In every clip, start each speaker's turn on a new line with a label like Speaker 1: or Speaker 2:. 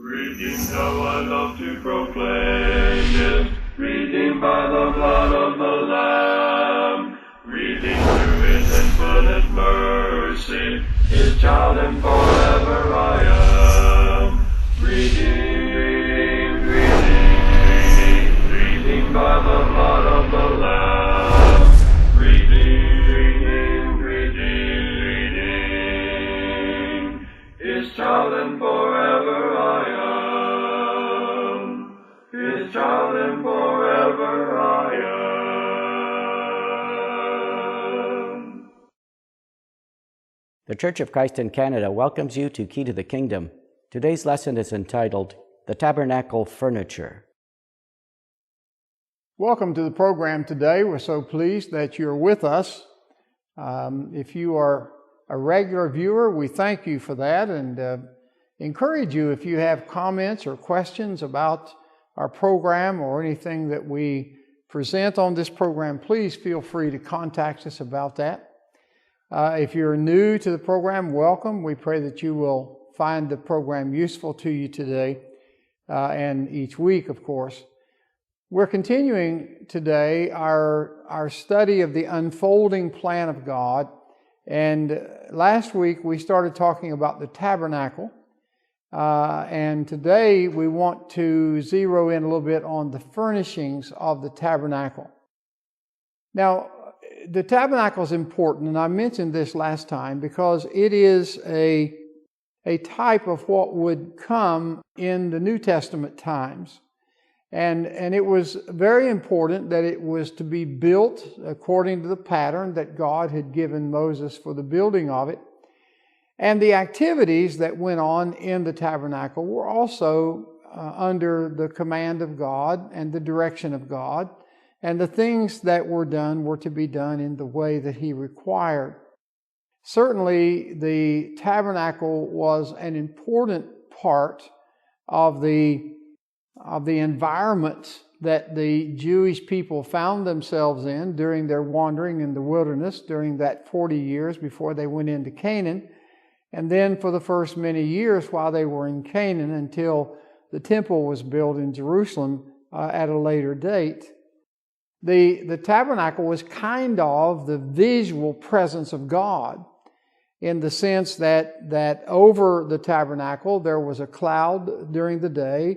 Speaker 1: Redeemed, how I love to proclaim it, redeemed by the blood of the Lamb, redeemed through His infinite mercy, His child and forever I am. Redeemed, redeemed, redeemed by the blood of the Lamb, redeemed, redeemed, His child and forever I am. His child and forever I am.
Speaker 2: The Church of Christ in Canada welcomes you to Key to the Kingdom. Today's lesson is entitled, The Tabernacle Furniture.
Speaker 3: Welcome to the program today. We're so pleased that you're with us. If you are a regular viewer, we thank you for that and encourage you if you have comments or questions about our program or anything that we present on this program, please feel free to contact us about that. If you're new to the program, welcome. We pray that you will find the program useful to you today and each week, of course. We're continuing today our study of the unfolding plan of God. And last week we started talking about the tabernacle. And today we want to zero in a little bit on the furnishings of the tabernacle. Now, the tabernacle is important, and I mentioned this last time, because it is a type of what would come in the New Testament times. And it was very important that it was to be built according to the pattern that God had given Moses for the building of it. And the activities that went on in the tabernacle were also under the command of God and the direction of God. And the things that were done were to be done in the way that He required. Certainly, the tabernacle was an important part of the environment that the Jewish people found themselves in during their wandering in the wilderness during that 40 years before they went into Canaan. And then for the first many years while they were in Canaan until the temple was built in Jerusalem at a later date. The tabernacle was kind of the visual presence of God in the sense that over the tabernacle there was a cloud during the day,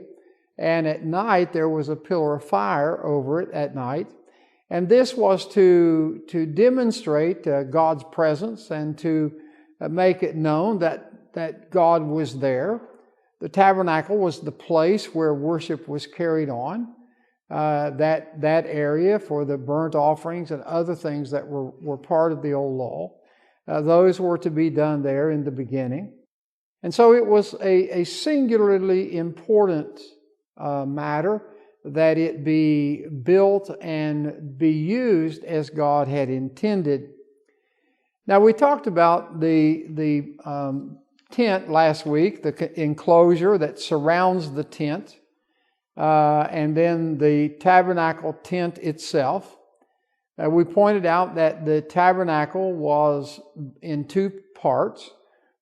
Speaker 3: and at night there was a pillar of fire over it at night. And this was to demonstrate God's presence and to make it known that God was there. The tabernacle was the place where worship was carried on. That area for the burnt offerings and other things that were part of the old law. Those were to be done there in the beginning. And so it was a singularly important matter that it be built and be used as God had intended. Now, we talked about the tent last week, the enclosure that surrounds the tent, and then the tabernacle tent itself. We pointed out that the tabernacle was in two parts.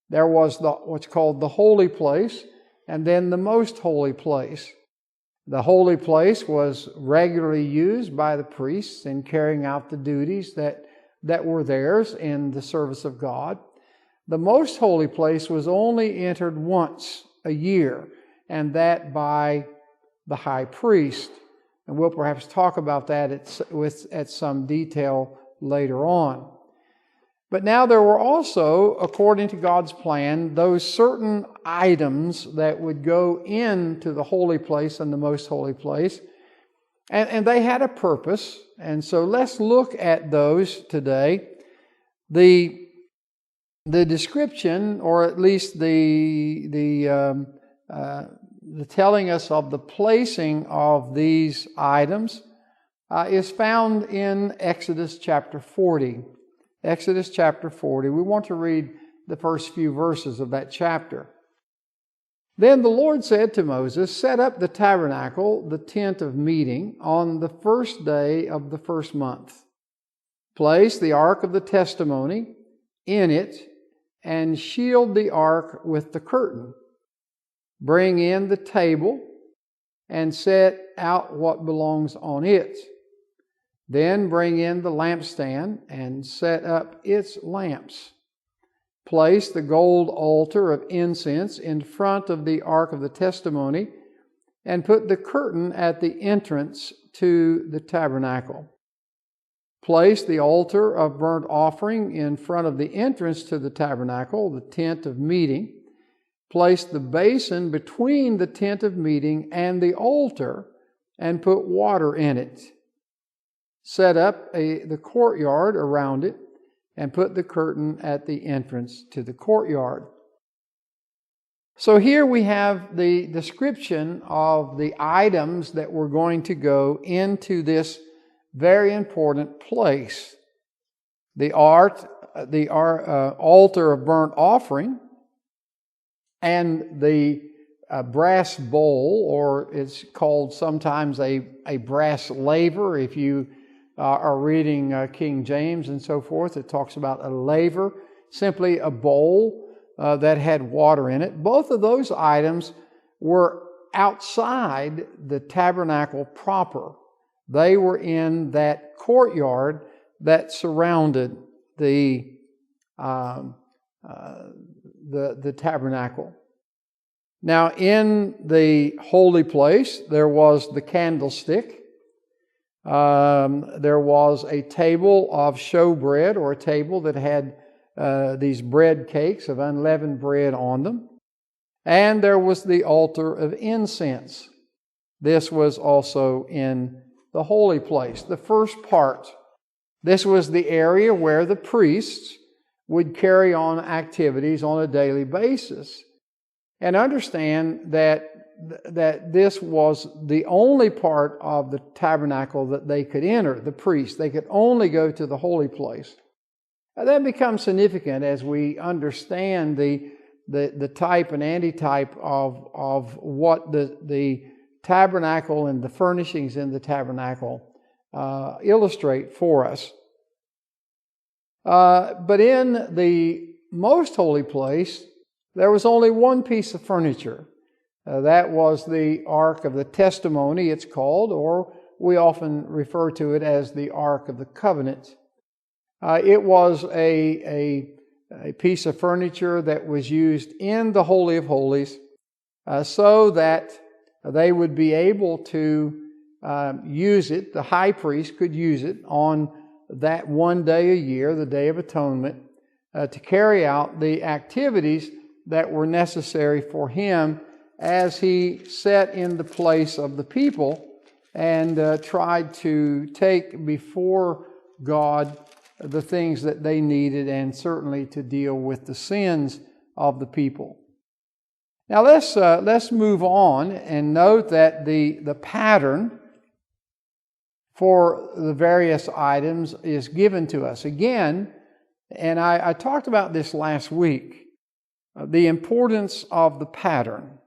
Speaker 3: There was what's called the holy place, and then the most holy place. The holy place was regularly used by the priests in carrying out the duties that were theirs in the service of God. The most holy place was only entered once a year, and that by the high priest. And we'll perhaps talk about that at some detail later on. But now there were also, according to God's plan, those certain items that would go into the holy place and the most holy place. And they had a purpose. And so let's look at those today. The description, or at least the telling us of the placing of these items is found in Exodus chapter 40. Exodus chapter 40. We want to read the first few verses of that chapter. Then the Lord said to Moses, "Set up the tabernacle, the tent of meeting, on the first day of the first month. Place the ark of the testimony in it, and shield the ark with the curtain. Bring in the table and set out what belongs on it. Then bring in the lampstand and set up its lamps. Place the gold altar of incense in front of the ark of the testimony, and put the curtain at the entrance to the tabernacle. Place the altar of burnt offering in front of the entrance to the tabernacle, the tent of meeting. Place the basin between the tent of meeting and the altar, and put water in it. Set up the courtyard around it, and put the curtain at the entrance to the courtyard. So here we have the description of the items that were going to go into this very important place. The altar of burnt offering, and the brass bowl, or it's called sometimes a brass laver. If you are reading King James and so forth, it talks about a laver, simply a bowl that had water in it. Both of those items were outside the tabernacle proper. They were in that courtyard that surrounded the tabernacle. Now, in the holy place, there was the candlestick. There was a table of showbread, or a table that had these bread cakes of unleavened bread on them. And there was the altar of incense. This was also in the holy place, the first part. This was the area where the priests would carry on activities on a daily basis. And understand that this was the only part of the tabernacle that they could enter, the priests. They could only go to the holy place. Now, that becomes significant as we understand the type and antitype of what the tabernacle and the furnishings in the tabernacle illustrate for us. But in the most holy place, there was only one piece of furniture. That was the Ark of the Testimony, it's called, or we often refer to it as the Ark of the Covenant. It was a piece of furniture that was used in the Holy of Holies so that they would be able to use it, the high priest could use it on that one day a year, the Day of Atonement, to carry out the activities that were necessary for him as he sat in the place of the people and tried to take before God the things that they needed, and certainly to deal with the sins of the people. Now let's move on and note that the pattern for the various items is given to us. Again, and I talked about this last week, the importance of the pattern.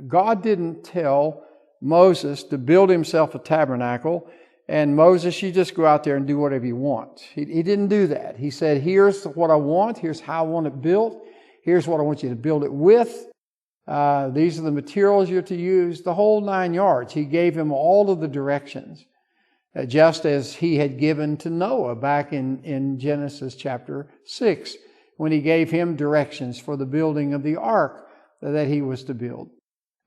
Speaker 3: God didn't tell Moses to build himself a tabernacle, and Moses, you just go out there and do whatever you want. He didn't do that. He said, here's what I want, here's how I want it built, here's what I want you to build it with, these are the materials you're to use, the whole 9 yards. He gave him all of the directions, just as he had given to Noah back in Genesis chapter 6, when he gave him directions for the building of the ark that he was to build.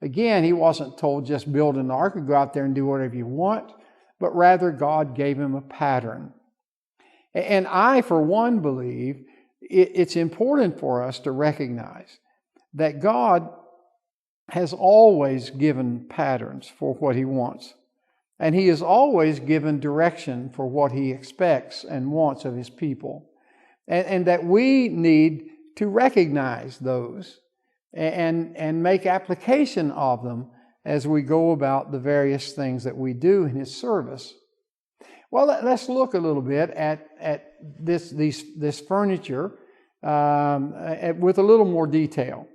Speaker 3: Again, he wasn't told just build an ark and go out there and do whatever you want, but rather God gave him a pattern. And I, for one, believe it's important for us to recognize that God has always given patterns for what He wants. And He has always given direction for what He expects and wants of His people. And that we need to recognize those and make application of them as we go about the various things that we do in His service. Well, let's look a little bit at this furniture with a little more detail.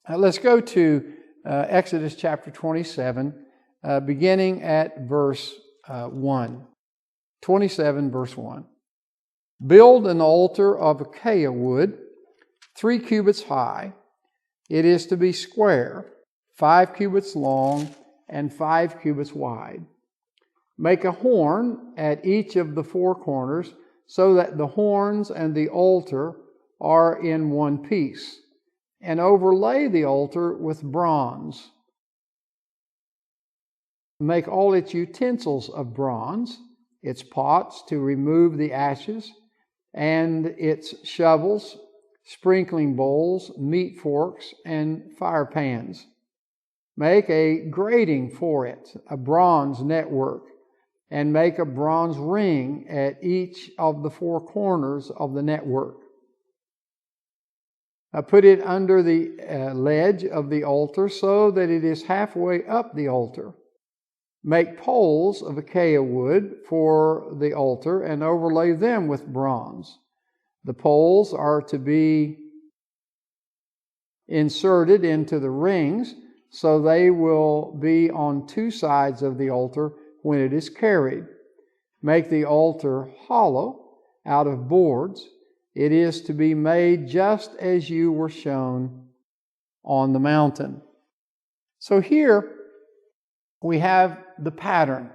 Speaker 3: Let's go to Exodus chapter 27, beginning at verse 1. 27, verse 1. Build an altar of acacia wood, 3 cubits high. It is to be square, 5 cubits long and 5 cubits wide. Make a horn at each of the 4 corners, so that the horns and the altar are in one piece, and overlay the altar with bronze. Make all its utensils of bronze, its pots to remove the ashes, and its shovels, sprinkling bowls, meat forks, and fire pans. Make a grating for it, a bronze network, and make a bronze ring at each of the 4 corners of the network. Put it under the ledge of the altar so that it is halfway up the altar. Make poles of acacia wood for the altar and overlay them with bronze. The poles are to be inserted into the rings, so they will be on 2 sides of the altar when it is carried. Make the altar hollow out of boards. It is to be made just as you were shown on the mountain. So here we have the pattern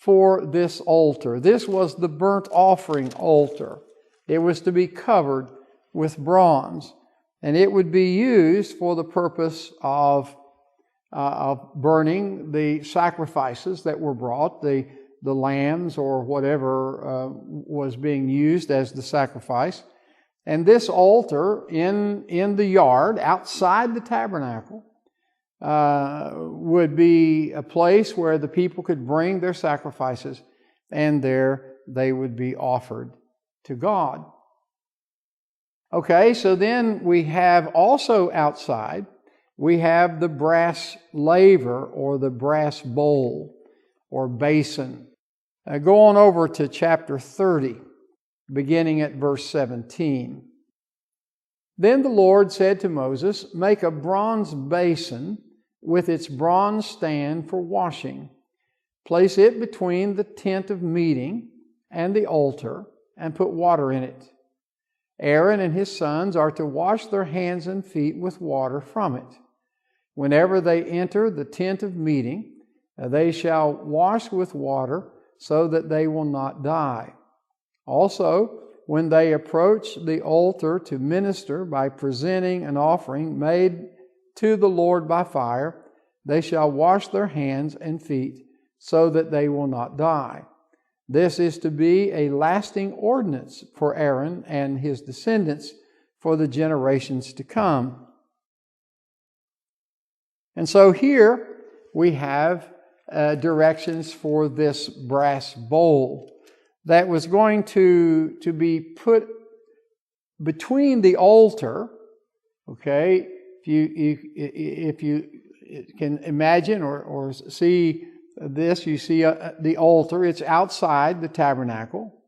Speaker 3: for this altar. This was the burnt offering altar. It was to be covered with bronze, and it would be used for the purpose of burning the sacrifices that were brought, the lambs or whatever was being used as the sacrifice. And this altar in the yard outside the tabernacle would be a place where the people could bring their sacrifices, and there they would be offered to God. Okay, so then we have also outside, we have the brass laver or the brass bowl or basin. Go on over to chapter 30, beginning at verse 17. Then the Lord said to Moses, "Make a bronze basin with its bronze stand for washing. Place it between the tent of meeting and the altar, and put water in it. Aaron and his sons are to wash their hands and feet with water from it. Whenever they enter the tent of meeting, they shall wash with water, so that they will not die. Also, when they approach the altar to minister by presenting an offering made to the Lord by fire, they shall wash their hands and feet, so that they will not die. This is to be a lasting ordinance for Aaron and his descendants for the generations to come." And so here we have directions for this brass bowl that was going to be put between the altar. Okay, if you can imagine or see this, you see the altar. It's outside the tabernacle,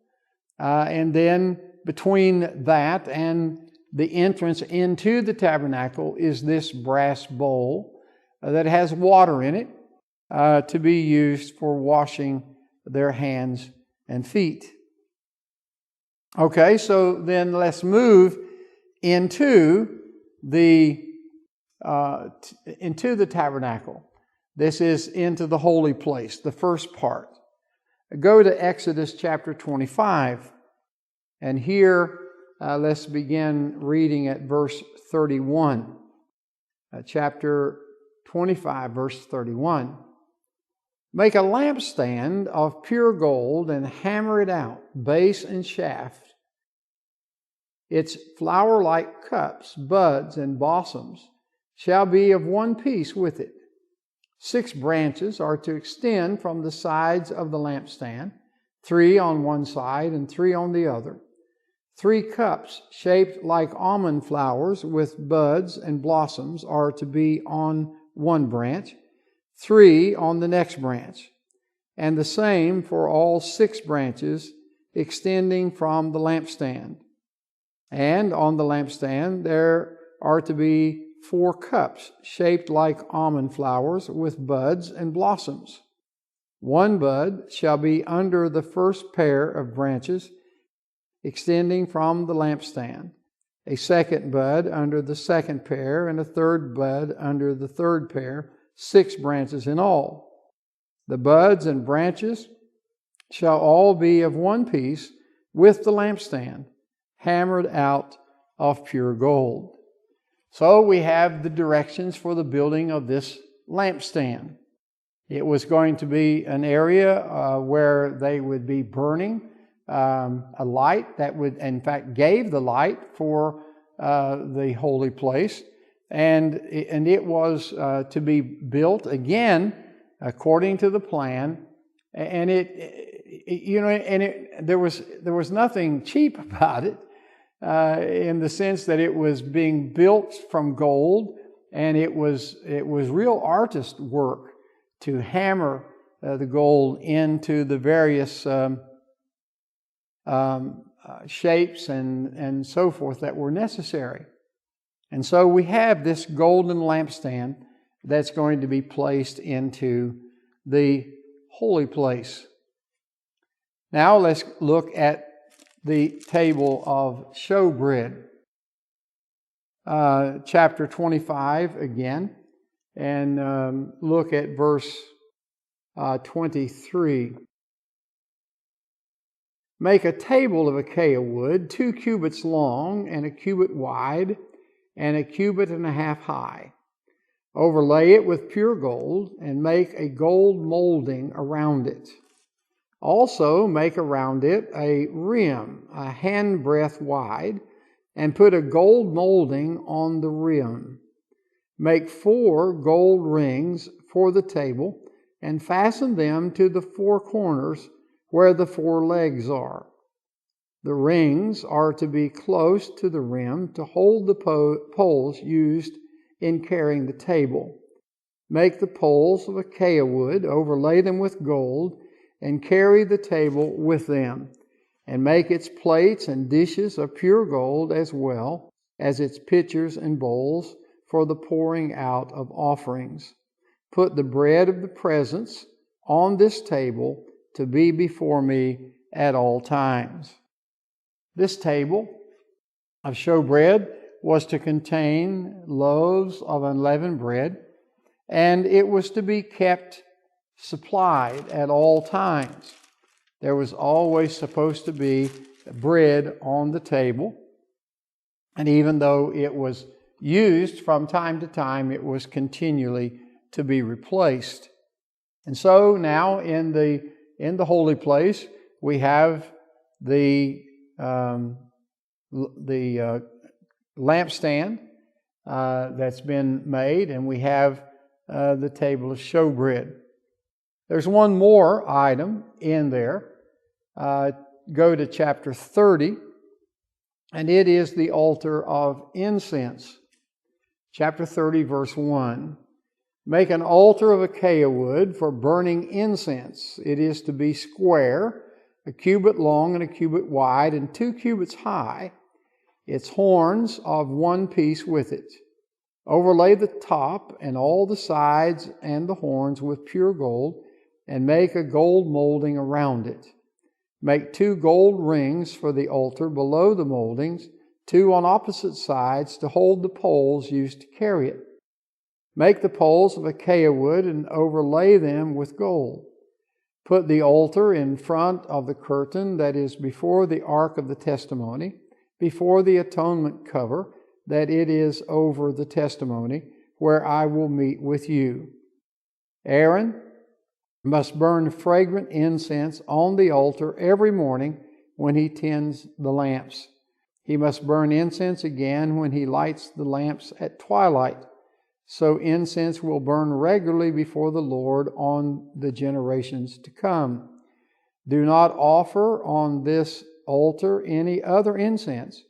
Speaker 3: and then between that and the entrance into the tabernacle is this brass bowl that has water in it, to be used for washing their hands and feet. Okay, so then let's move into the tabernacle. This is into the holy place, the first part. Go to Exodus chapter 25, and here let's begin reading at verse 31. Chapter 25, verse 31. "Make a lampstand of pure gold and hammer it out, base and shaft. Its flower-like cups, buds, and blossoms shall be of one piece with it. 6 branches are to extend from the sides of the lampstand, 3 on one side and 3 on the other. 3 cups shaped like almond flowers with buds and blossoms are to be on one branch, 3 on the next branch, and the same for all 6 branches extending from the lampstand. And on the lampstand there are to be 4 cups shaped like almond flowers with buds and blossoms. 1 bud shall be under the first pair of branches extending from the lampstand, a second bud under the second pair, and a third bud under the third pair, 6 branches in all. The buds and branches shall all be of one piece with the lampstand, hammered out of pure gold. So we have the directions for the building of this lampstand. It was going to be an area where they would be burning a light that would, in fact, gave the light for the holy place. And it was to be built again according to the plan. And there was nothing cheap about it, in the sense that it was being built from gold, and it was real artist work to hammer the gold into the various shapes and so forth that were necessary. And so we have this golden lampstand that's going to be placed into the holy place. Now let's look at the table of showbread. Chapter 25 again, and look at verse 23. Make a table of acacia wood, 2 cubits long and a cubit wide and a cubit and a half high. Overlay it with pure gold and make a gold molding around it. Also make around it a rim, a handbreadth wide, and put a gold molding on the rim. Make 4 gold rings for the table and fasten them to the 4 corners where the 4 legs are. The rings are to be close to the rim to hold the poles used in carrying the table. Make the poles of acacia wood, overlay them with gold, and carry the table with them, and make its plates and dishes of pure gold, as well as its pitchers and bowls for the pouring out of offerings. Put the bread of the presence on this table to be before me at all times. This table of showbread was to contain loaves of unleavened bread, and it was to be kept supplied at all times. There was always supposed to be bread on the table, and even though it was used from time to time, it was continually to be replaced. And so now in the holy place, we have the lampstand that's been made, and we have the table of showbread. There's one more item in there. Go to chapter 30, and it is the altar of incense. Chapter 30, verse 1. Make an altar of acacia wood for burning incense. It is to be square, a cubit long and a cubit wide, and 2 cubits high, its horns of one piece with it. Overlay the top and all the sides and the horns with pure gold, and make a gold molding around it. Make 2 gold rings for the altar below the moldings, 2 on opposite sides to hold the poles used to carry it. Make the poles of acacia wood and overlay them with gold. Put the altar in front of the curtain that is before the ark of the testimony, before the atonement cover that it is over the testimony, where I will meet with you. Aaron must burn fragrant incense on the altar every morning when he tends the lamps. He must burn incense again when he lights the lamps at twilight. So incense will burn regularly before the Lord on the generations to come. Do not offer on this altar any other incense,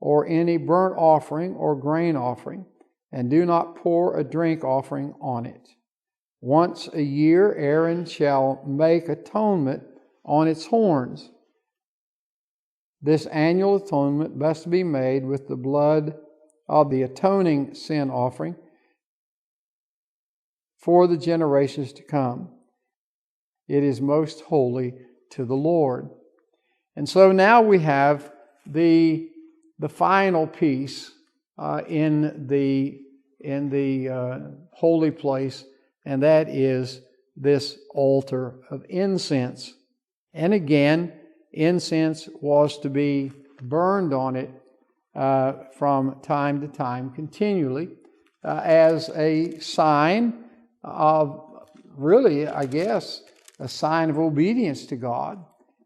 Speaker 3: or any burnt offering or grain offering, and do not pour a drink offering on it. Once a year Aaron shall make atonement on its horns. This annual atonement must be made with the blood of the atoning sin offering for the generations to come. It is most holy to the Lord. And so now we have the the final piece in the holy place, and that is this altar of incense. And again, incense was to be burned on it from time to time continually as a sign of, really, I guess, a sign of obedience to God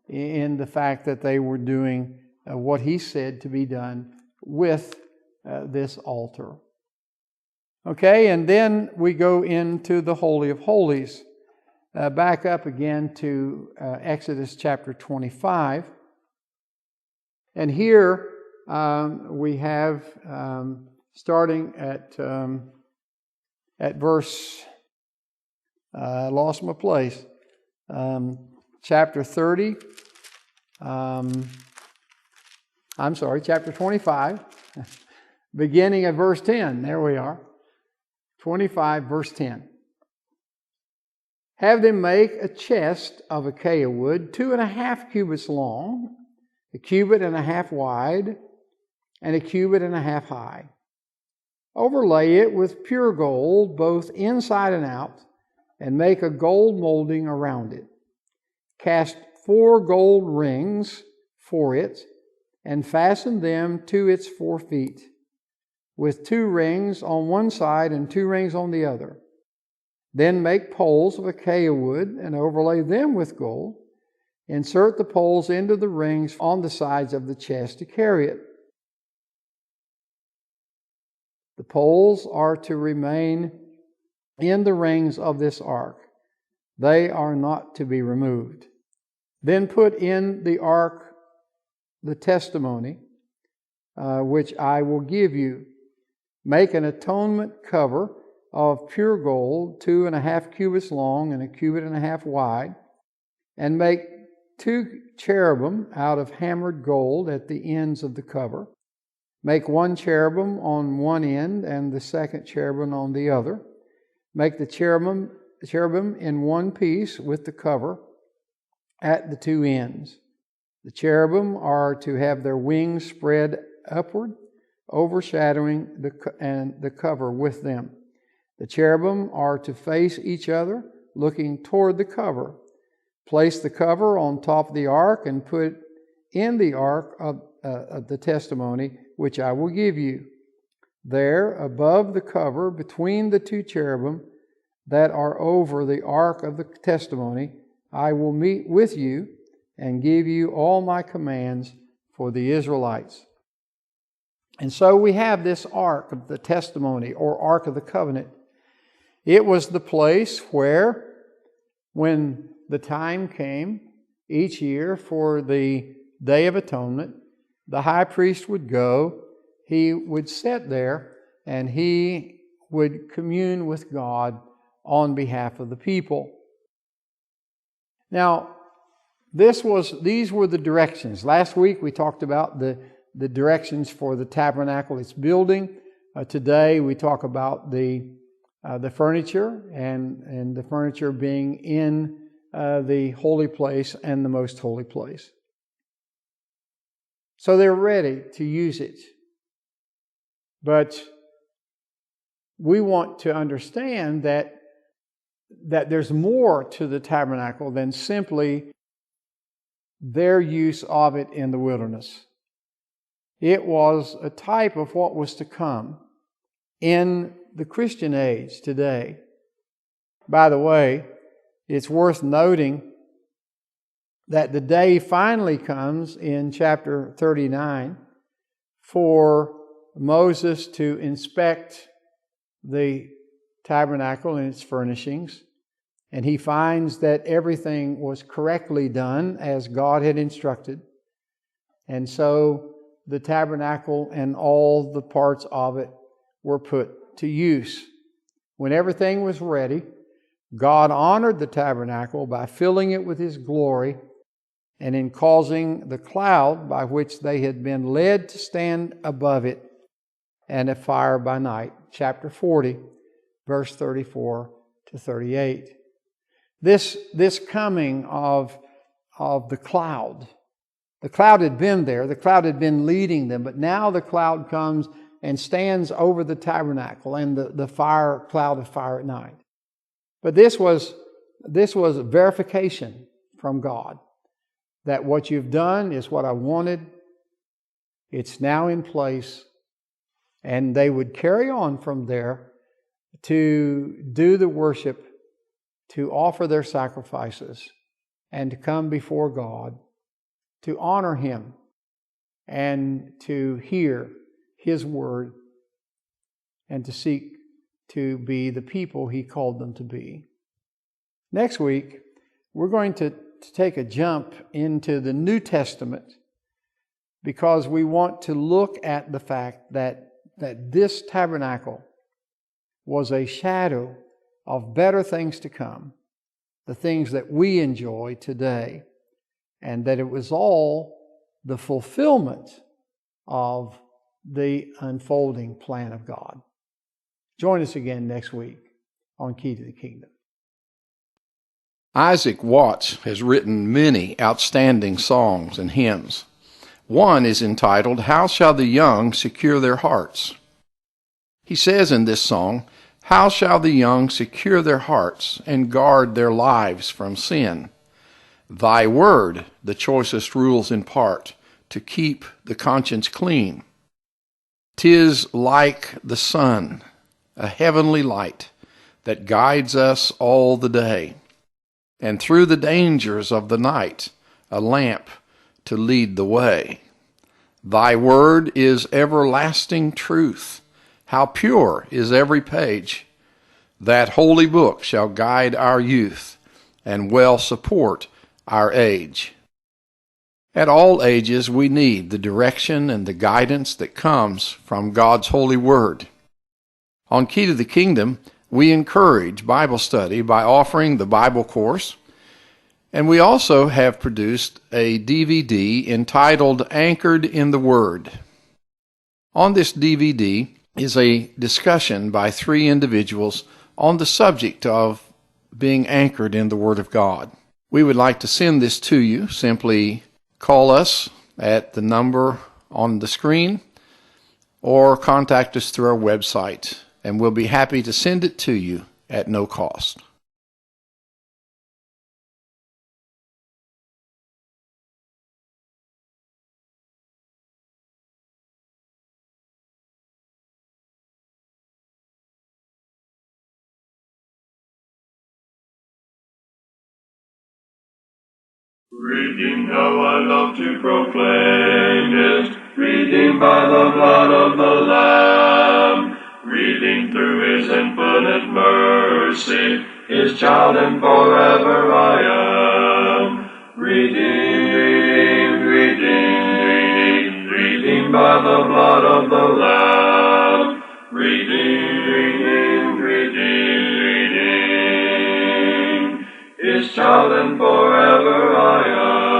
Speaker 3: in the fact that they were doing what He said to be done with this altar. Okay, and then we go into the Holy of Holies. Back up again to Exodus chapter 25. And here we have, starting at verse, I lost my place, chapter 30, chapter 25, beginning at verse 10. There we are. 25, verse 10. Have them make a chest of acacia wood, 2.5 cubits long, 1.5 cubits wide, and 1.5 cubits high. Overlay it with pure gold, both inside and out, and make a gold molding around it. Cast 4 gold rings for it, and fasten them to its 4 feet, with 2 rings on one side and 2 rings on the other. Then make poles of acacia wood and overlay them with gold. Insert the poles into the rings on the sides of the chest to carry it. The poles are to remain in the rings of this ark. They are not to be removed. Then put in the ark the testimony, which I will give you. Make an atonement cover of pure gold, 2.5 cubits long and 1.5 cubits wide, and make 2 cherubim out of hammered gold at the ends of the cover. Make 1 cherubim on one end and the second cherubim on the other. Make the cherubim in one piece with the cover at the 2 ends. The cherubim are to have their wings spread upward, overshadowing the cover with them. The cherubim are to face each other, looking toward the cover. Place the cover on top of the ark and put in the ark of the testimony, which I will give you. There, above the cover, between the 2 cherubim that are over the ark of the testimony, I will meet with you and give you all my commands for the Israelites. And so we have this ark of the testimony, or ark of the covenant. It was the place where, when the time came each year for the Day of Atonement, the high priest would go, he would sit there, and he would commune with God on behalf of the people. Now, these were the directions. Last week we talked about the directions for the tabernacle, its building. Today we talk about the furniture and the furniture being in the holy place and the most holy place. So they're ready to use it. But we want to understand that there's more to the tabernacle than simply their use of it in the wilderness. It was a type of what was to come in the Christian age today. By the way, it's worth noting that the day finally comes in chapter 39 for Moses to inspect the tabernacle and its furnishings, and he finds that everything was correctly done as God had instructed. And so the tabernacle and all the parts of it were put to use. When everything was ready, God honored the tabernacle by filling it with His glory and in causing the cloud by which they had been led to stand above it, and a fire by night. Chapter 40, verse 34 to 38. This coming of the cloud The cloud had been there. The cloud had been leading them, but now the cloud comes and stands over the tabernacle and the cloud of fire at night. But this was verification from God that what you've done is what I wanted. It's now in place. And they would carry on from there to do the worship, to offer their sacrifices, and to come before God, to honor Him, and to hear His word, and to seek to be the people He called them to be. Next week, we're going to take a jump into the New Testament because we want to look at the fact that this tabernacle was a shadow of better things to come, the things that we enjoy today, and that it was all the fulfillment of the unfolding plan of God. Join us again next week on Key to the Kingdom.
Speaker 4: Isaac Watts has written many outstanding songs and hymns. One is entitled, "How Shall the Young Secure Their Hearts?" He says in this song, "How shall the young secure their hearts and guard their lives from sin? Thy word the choicest rules impart to keep the conscience clean. 'Tis like the sun, a heavenly light that guides us all the day, and through the dangers of the night, a lamp to lead the way. Thy word is everlasting truth. How pure is every page! That holy book shall guide our youth and well support our age." At all ages, we need the direction and the guidance that comes from God's holy word. On Key to the Kingdom, we encourage Bible study by offering the Bible course, and we also have produced a DVD entitled Anchored in the Word. On this DVD is a discussion by 3 individuals on the subject of being anchored in the Word of God. We would like to send this to you. Simply call us at the number on the screen or contact us through our website, and we'll be happy to send it to you at no cost.
Speaker 1: Redeemed, how I love to proclaim it, redeemed by the blood of the Lamb, redeemed through His infinite mercy, His child and forever I am. Redeemed, redeemed, redeemed by the blood of the Lamb, redeemed, redeemed, His child and forever I am.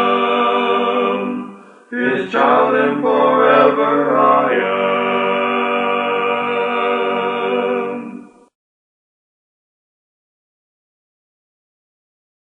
Speaker 1: His child and forever I am.